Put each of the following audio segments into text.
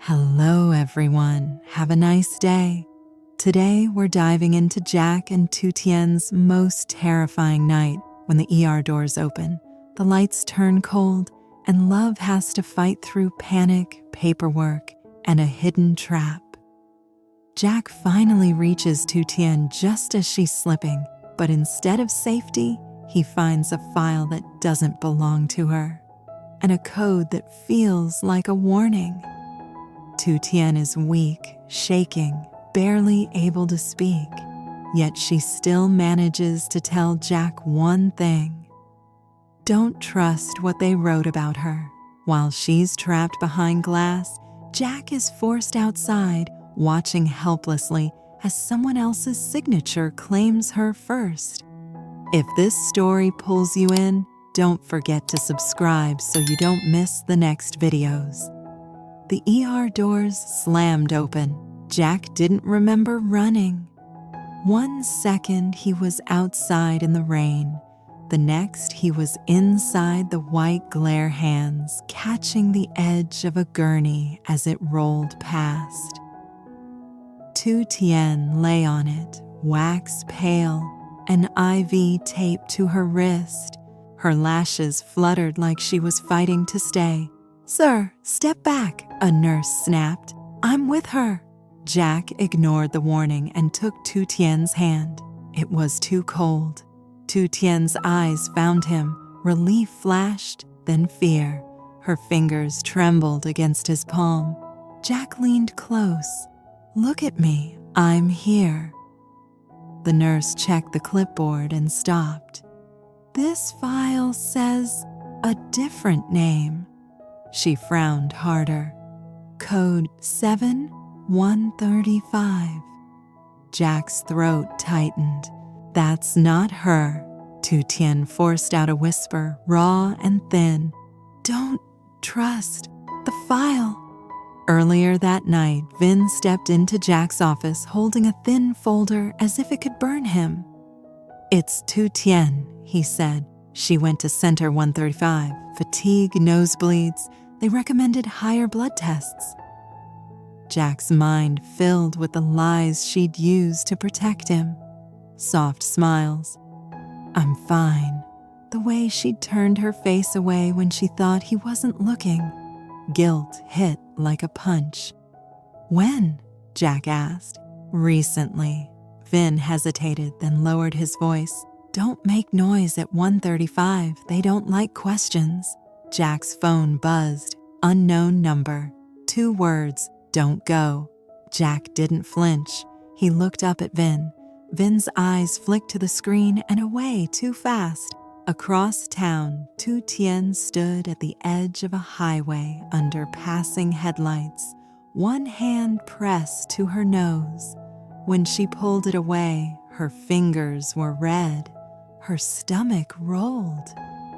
Hello everyone, have a nice day. Today we're diving into Jack and Tu Tien's most terrifying night when the ER doors open, the lights turn cold, and love has to fight through panic, paperwork, and a hidden trap. Jack finally reaches Tu Tien just as she's slipping, but instead of safety, he finds a file that doesn't belong to her, and a code that feels like a warning. Tu Tien is weak, shaking, barely able to speak, yet she still manages to tell Jack one thing. Don't trust what they wrote about her. While she's trapped behind glass, Jack is forced outside, watching helplessly as someone else's signature claims her first. If this story pulls you in, don't forget to subscribe so you don't miss the next videos. The ER doors slammed open. Jack didn't remember running. 1 second he was outside in the rain. The next he was inside the white glare hands, catching the edge of a gurney as it rolled past. Tu Tien lay on it, wax pale, an IV taped to her wrist. Her lashes fluttered like she was fighting to stay. "Sir, step back," a nurse snapped. "I'm with her." Jack ignored the warning and took Tu Tien's hand. It was too cold. Tu Tien's eyes found him. Relief flashed, then fear. Her fingers trembled against his palm. Jack leaned close. "Look at me, I'm here." The nurse checked the clipboard and stopped. "This file says a different name." She frowned harder. "Code 7135. Jack's throat tightened. "That's not her." Tu Tien forced out a whisper, raw and thin. "Don't trust the file." Earlier that night, Vin stepped into Jack's office holding a thin folder as if it could burn him. "It's Tu Tien," he said. "She went to Center 135. Fatigue, nosebleeds. They recommended higher blood tests." Jack's mind filled with the lies she'd used to protect him. Soft smiles. "I'm fine." The way she'd turned her face away when she thought he wasn't looking. Guilt hit like a punch. "When?" Jack asked. "Recently." Vin hesitated, then lowered his voice. "Don't make noise at 135. They don't like questions." Jack's phone buzzed. Unknown number. 2 words. "Don't go." Jack didn't flinch. He looked up at Vin. Vin's eyes flicked to the screen and away too fast. Across town, Tu Tien stood at the edge of a highway under passing headlights, one hand pressed to her nose. When she pulled it away, her fingers were red. Her stomach rolled.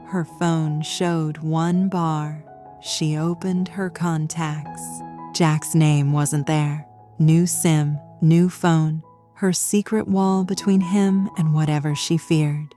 Her phone showed 1 bar. She opened her contacts. Jack's name wasn't there. New SIM, new phone, her secret wall between him and whatever she feared.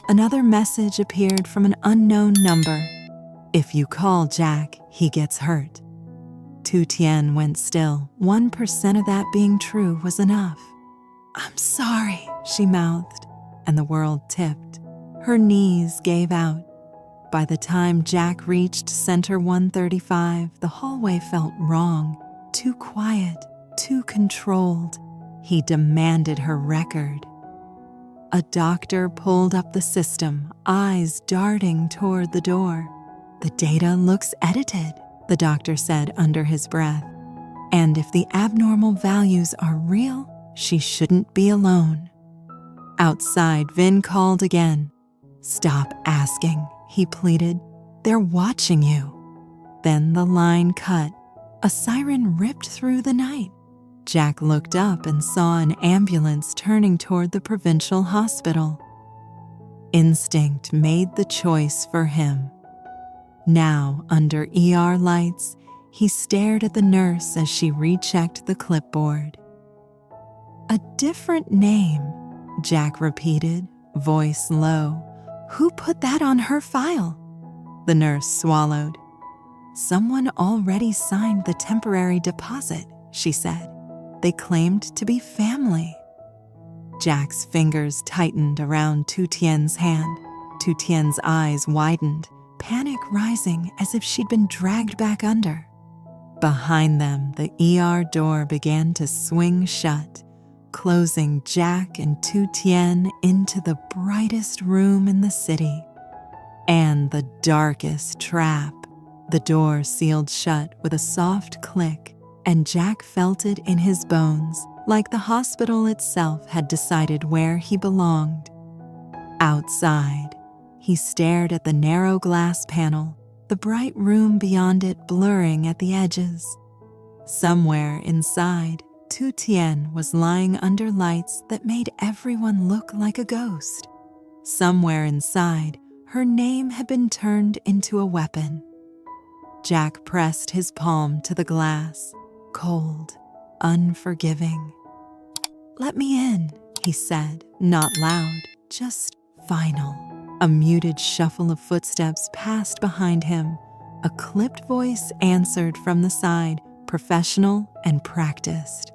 Another message appeared from an unknown number. "If you call Jack, he gets hurt." Tu Tien went still. 1% of that being true was enough. "I'm sorry," she mouthed, and the world tipped. Her knees gave out. By the time Jack reached Center 135, the hallway felt wrong, too quiet, too controlled. He demanded her record. A doctor pulled up the system, eyes darting toward the door. "The data looks edited," the doctor said under his breath. "And if the abnormal values are real, she shouldn't be alone." Outside, Vin called again. "Stop asking," he pleaded. "They're watching you." Then the line cut. A siren ripped through the night. Jack looked up and saw an ambulance turning toward the provincial hospital. Instinct made the choice for him. Now, under ER lights, he stared at the nurse as she rechecked the clipboard. "A different name," Jack repeated, voice low. "Who put that on her file?" The nurse swallowed. Someone already signed the temporary deposit, she said. They claimed to be family. Jack's fingers tightened around Tu Tien's hand. Tu Tien's eyes widened, panic rising as if she'd been dragged back under. Behind them, the ER door began to swing shut, closing Jack and Tu Tien into the brightest room in the city and the darkest trap. The door sealed shut with a soft click, and Jack felt it in his bones, like the hospital itself had decided where he belonged. Outside, he stared at the narrow glass panel, the bright room beyond it blurring at the edges. Somewhere inside, Tu Tien was lying under lights that made everyone look like a ghost. Somewhere inside, her name had been turned into a weapon. Jack pressed his palm to the glass, cold, unforgiving. "Let me in," he said, not loud, just final. A muted shuffle of footsteps passed behind him. A clipped voice answered from the side, professional and practiced.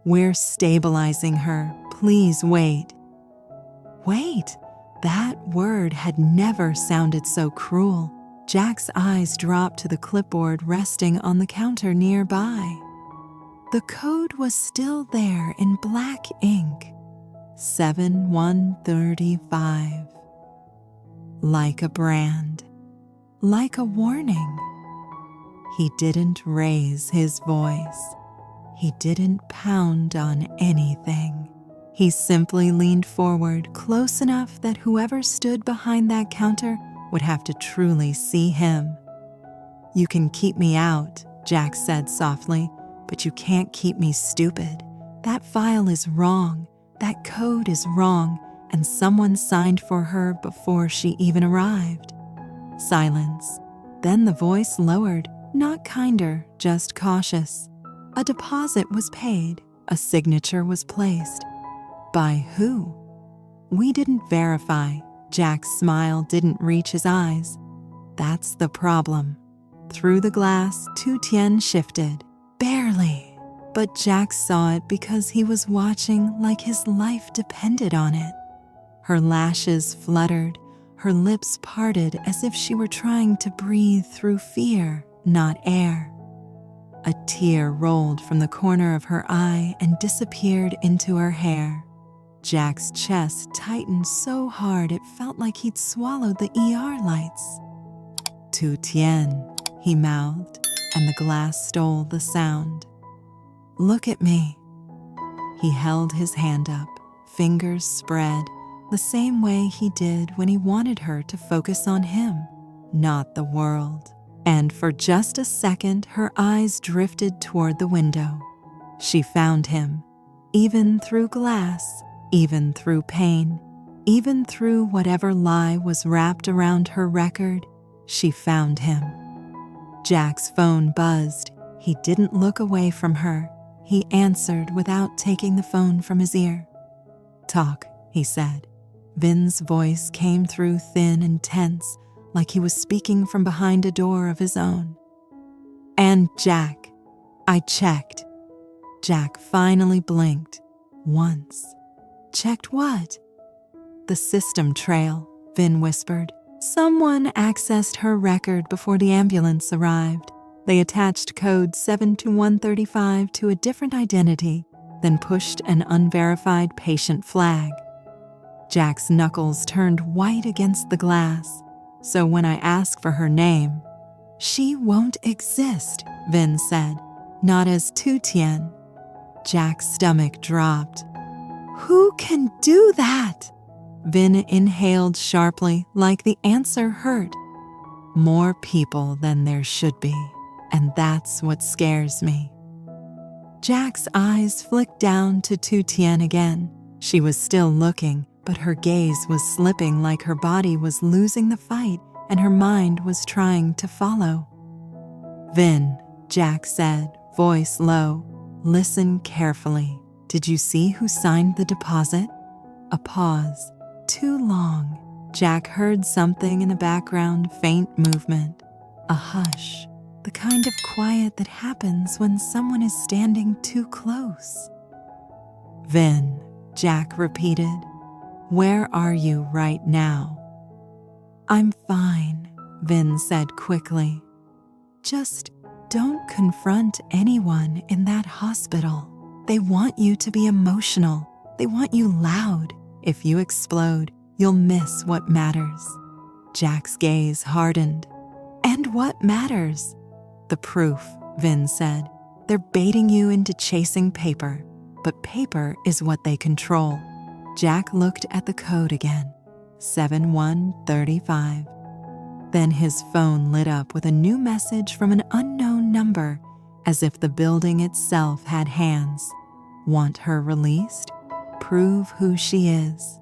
"We're stabilizing her. Please wait." Wait! That word had never sounded so cruel. Jack's eyes dropped to the clipboard resting on the counter nearby. The code was still there in black ink. 7135. Like a brand. Like a warning. He didn't raise his voice. He didn't pound on anything. He simply leaned forward close enough that whoever stood behind that counter would have to truly see him. "You can keep me out," Jack said softly, "but you can't keep me stupid. That file is wrong, that code is wrong, and someone signed for her before she even arrived." Silence. Then the voice lowered, not kinder, just cautious. A deposit was paid, a signature was placed. By who? "We didn't verify." Jack's smile didn't reach his eyes. "That's the problem." Through the glass, Tu Tien shifted. Barely. But Jack saw it because he was watching like his life depended on it. Her lashes fluttered, her lips parted as if she were trying to breathe through fear, not air. A tear rolled from the corner of her eye and disappeared into her hair. Jack's chest tightened so hard it felt like he'd swallowed the ER lights. "Tu Tien," he mouthed, and the glass stole the sound. "Look at me." He held his hand up, fingers spread, the same way he did when he wanted her to focus on him, not the world. And for just a second, her eyes drifted toward the window. She found him, even through glass, even through pain, even through whatever lie was wrapped around her record. She found him. Jack's phone buzzed. He didn't look away from her. He answered without taking the phone from his ear. "Talk," he said. Vin's voice came through thin and tense, like he was speaking from behind a door of his own. "And Jack, I checked." Jack finally blinked. Once. "Checked what?" "The system trail," Vin whispered. "Someone accessed her record before the ambulance arrived. They attached code 72135 to a different identity, then pushed an unverified patient flag." Jack's knuckles turned white against the glass. "So when I ask for her name..." "She won't exist," Vin said. "Not as Tu Tien." Jack's stomach dropped. "Who can do that?" Vin inhaled sharply, like the answer hurt. "More people than there should be, and that's what scares me." Jack's eyes flicked down to Tu Tien again. She was still looking, but her gaze was slipping like her body was losing the fight and her mind was trying to follow. "Vin," Jack said, voice low, "listen carefully. Did you see who signed the deposit?" A pause. Too long. Jack heard something in the background, faint movement. A hush. the kind of quiet that happens when someone is standing too close. "Vin," Jack repeated, "where are you right now?" "I'm fine," Vin said quickly. "Just don't confront anyone in that hospital. They want you to be emotional. They want you loud. If you explode, you'll miss what matters." Jack's gaze hardened. "And what matters?" "The proof," Vin said. "They're baiting you into chasing paper, but paper is what they control." Jack looked at the code again, 7135. Then his phone lit up with a new message from an unknown number, as if the building itself had hands. "Want her released? Prove who she is."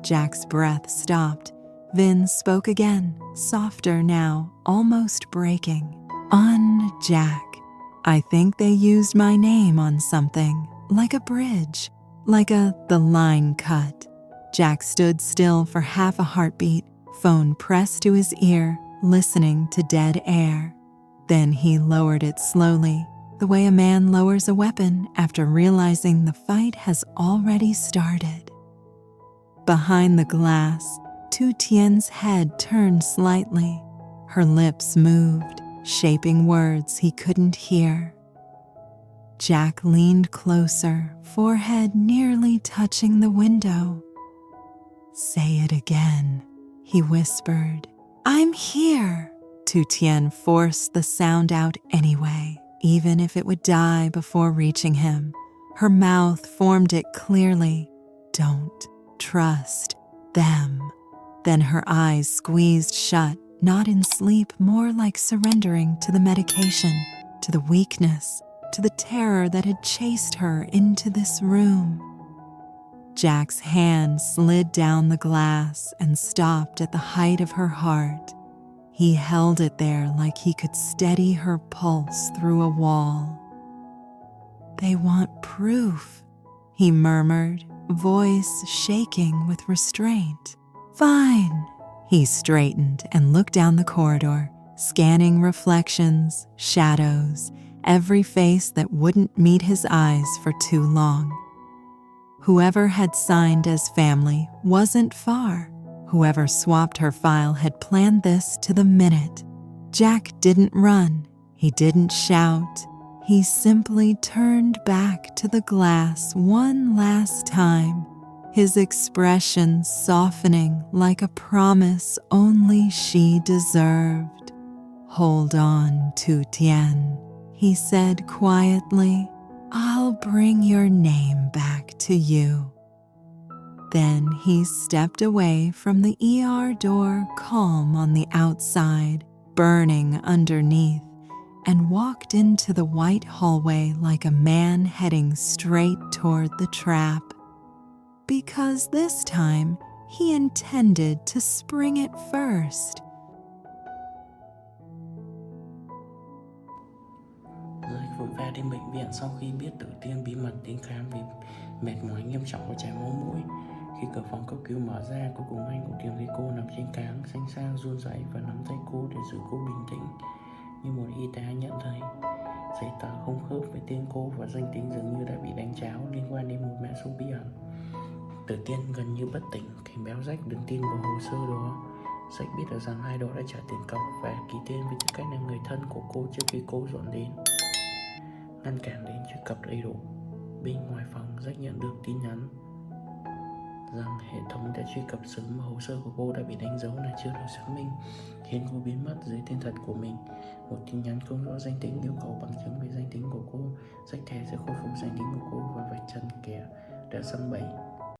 Jack's breath stopped. Vin spoke again, softer now, almost breaking. "Jack. I think they used my name on something, like a bridge, like the line cut." Jack stood still for half a heartbeat, phone pressed to his ear, listening to dead air. Then he lowered it slowly, the way a man lowers a weapon after realizing the fight has already started. Behind the glass, Tu Tien's head turned slightly. Her lips moved, shaping words he couldn't hear. Jack leaned closer, forehead nearly touching the window. "Say it again," he whispered. "I'm here." Tu Tien forced the sound out anyway, even if it would die before reaching him. Her mouth formed it clearly. "Don't trust them." Then her eyes squeezed shut, not in sleep, more like surrendering to the medication, to the weakness, to the terror that had chased her into this room. Jack's hand slid down the glass and stopped at the height of her heart. He held it there like he could steady her pulse through a wall. "They want proof," he murmured, voice shaking with restraint. "Fine." He straightened and looked down the corridor, scanning reflections, shadows, every face that wouldn't meet his eyes for too long. Whoever had signed as family wasn't far. Whoever swapped her file had planned this to the minute. Jack didn't run. He didn't shout. He simply turned back to the glass one last time, his expression softening like a promise only she deserved. "Hold on, Tu Tien," he said quietly. "I'll bring your name back to you." Then he stepped away from the ER door, calm on the outside, burning underneath, and walked into the white hallway like a man heading straight toward the trap. Because this time, he intended to spring it first. Rời vội vã đến bệnh viện sau khi biết Tử Tiên bí mật đến khám vì mệt mỏi nghiêm trọng và chảy máu mũi. Khi cửa phòng cấp cứu mở ra, cuối cùng anh cũng tìm thấy cô nằm trên cáng, xanh xao run rẩy và nắm tay cô để giữ cô bình tĩnh. Như một y tá nhận thấy, giấy tờ không khớp với tên cô và danh tính dường như đã bị đánh tráo liên quan đến một mẹ số bí ẩn. Tử Tiên gần như bất tỉnh, cảnh báo Jack đừng tin vào hồ sơ đó. Jack biết được rằng hai đó đã trả tiền cọc và ký tên với tư cách là người thân của cô trước khi cô dọn đến. Ngăn cản đến truy cập đầy đủ. Bên ngoài phòng, Jack nhận được tin nhắn rằng hệ thống đã truy cập sớm và hồ sơ của cô đã bị đánh dấu là chưa được xác minh, khiến cô biến mất dưới tên thật của mình. Một tin nhắn không rõ danh tính yêu cầu bằng chứng về danh tính của cô. Jack thề sẽ khôi phục danh tính của cô và vạch trần kẻ đã săn bẫy.